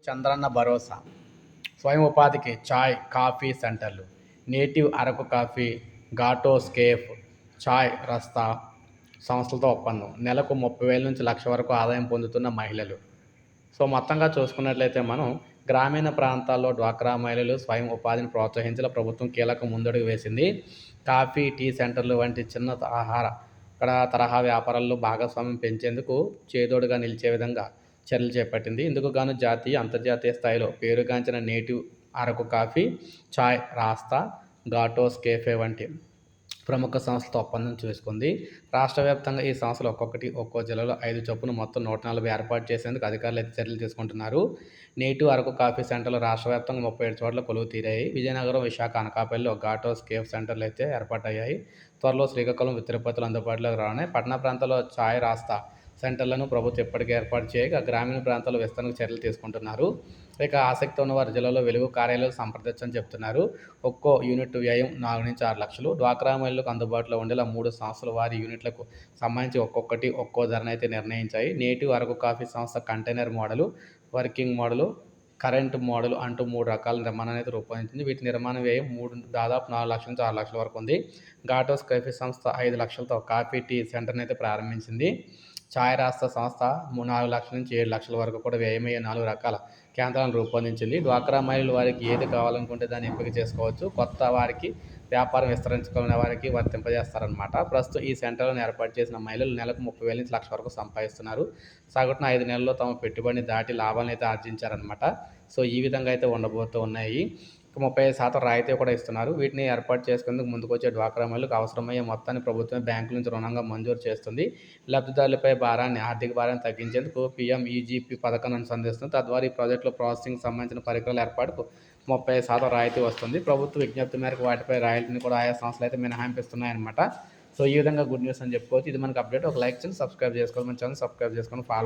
చంద్రన్న భరోసా, స్వయం ఉపాధికి చాయ్, కాఫీ సెంటర్లు, నేటివ్ అరకు కాఫీ, ఘాటోస్ కేఫ్, చాయ్ రస్తా సంస్థలతో ఒప్పందం. నెలకు 30,000 నుంచి 1,00,000 వరకు ఆదాయం పొందుతున్న మహిళలు. సో మొత్తంగా చూసుకున్నట్లయితే మనం గ్రామీణ ప్రాంతాల్లో డ్వాక్రా మహిళలు స్వయం ఉపాధిని ప్రోత్సహించేలా ప్రభుత్వం కీలక ముందడుగు వేసింది. కాఫీ, టీ సెంటర్లు వంటి చిన్న తరహా వ్యాపారాల్లో భాగస్వామ్యం పెంచేందుకు చేదోడుగా నిలిచే విధంగా చర్యలు చేపట్టింది. ఇందుకు గాను జాతీయ, అంతర్జాతీయ స్థాయిలో పేరుగాంచిన నేటివ్ అరకు కాఫీ, చాయ్ రాస్తా, ఘాటోస్ కేఫే వంటి ప్రముఖ సంస్థలతో ఒప్పందం చేసుకుంది. రాష్ట్ర వ్యాప్తంగా ఈ సంస్థలు ఒక్కో జిల్లాలో 5 చొప్పున మొత్తం 140 ఏర్పాటు చేసేందుకు అధికారులు అయితే చర్యలు తీసుకుంటున్నారు. నేటివ్ అరకు కాఫీ సెంటర్లు రాష్ట్ర వ్యాప్తంగా 37 చోట్ల కొలువు తీరాయి. విజయనగరం, విశాఖ, అనకాపల్లిలో ఘాటోస్ కేఫ్ సెంటర్లు అయితే ఏర్పాటయ్యాయి. త్వరలో శ్రీకాకుళం, తిరుపతిలో అందుబాటులోకి రానున్నాయి. పట్టణ ప్రాంతాల్లో చాయ్ రాస్తా సెంటర్లను ప్రభుత్వం ఇప్పటికే ఏర్పాటు చేయగా గ్రామీణ ప్రాంతాల్లో విస్తరణకు చర్యలు తీసుకుంటున్నారు. ఇక ఆసక్తి ఉన్నవారు జిల్లాలో వెలుగు కార్యాలయాలు సంప్రదించని చెప్తున్నారు. ఒక్కో యూనిట్ వ్యయం 4 నుంచి 6 లక్షలు. డ్వాక్రా మహిళలకు అందుబాటులో ఉండేలా 3 సంస్థలు వారి యూనిట్లకు సంబంధించి ఒక్కో ధరనైతే నిర్ణయించాయి. నేటివ్ అరకు కాఫీ సంస్థ container model, working model, current model అంటూ 3 రకాల నిర్మాణాన్ని అయితే రూపొందించింది. వీటి నిర్మాణ వ్యయం దాదాపు 4 లక్షల నుంచి 6 లక్షల వరకు ఉంది. ఘాటోస్ కాఫీ సంస్థ 5 లక్షలతో కాఫీ, టీ సెంటర్ని అయితే ప్రారంభించింది. చాయ్ రాస్తా సంస్థ 4 లక్షల నుంచి 7 లక్షల వరకు కూడా వ్యయమయ్యే 4 రకాల కేంద్రాలను రూపొందించింది. డ్వాక్రా మహిళలు వారికి ఏది కావాలనుకుంటే దాన్ని ఎంపిక చేసుకోవచ్చు. కొత్త వారికి, వ్యాపారం విస్తరించుకునే వారికి వర్తింపజేస్తారనమాట. ప్రస్తుతం ఈ సెంటర్లను ఏర్పాటు చేసిన మహిళలు నెలకు 30,000 నుంచి 1,00,000 వరకు సంపాదిస్తున్నారు. సగటున 5 నెలల్లో తమ పెట్టుబడిని దాటి లాభాలను అయితే ఆర్జించారనమాట. సో ఈ విధంగా అయితే ఉండబోతూ ఉన్నాయి. 35% రాయితీ కూడా ఇస్తున్నారు. వీటిని ఏర్పాటు చేసుకునేందుకు ముందుకొచ్చే డ్వాక్రా మహిళలకు అవసరమయ్యే మొత్తాన్ని ప్రభుత్వమే బ్యాంకుల నుంచి రుణంగా మంజూరు చేస్తుంది. లబ్ధిదారులపై ఆర్థిక భారాన్ని తగ్గించేందుకు పీఎంఈజీపీ పథకాన్ని అనుసంధిస్తుంది. తద్వారా ఈ ప్రాజెక్టులో ప్రాసెసింగ్ సంబంధించిన పరికరాల ఏర్పాటుకు 35% రాయితీ వస్తుంది. ప్రభుత్వ విజ్ఞప్తి మేరకు వాటిపై రాయితీని కూడా ఆయా సంస్థలు అయితే మినహాయింపిస్తున్నాయన్నమాట. సో ఈ విధంగా గుడ్ న్యూస్ అని చెప్పుకోవచ్చు. ఇది మనకు అప్డేట్. ఒక లైక్ చేయండి, సబ్స్క్రైబ్ చేసుకోవాలి. మన ఛానల్ సబ్స్క్రైబ్ చేసుకొని ఫాలో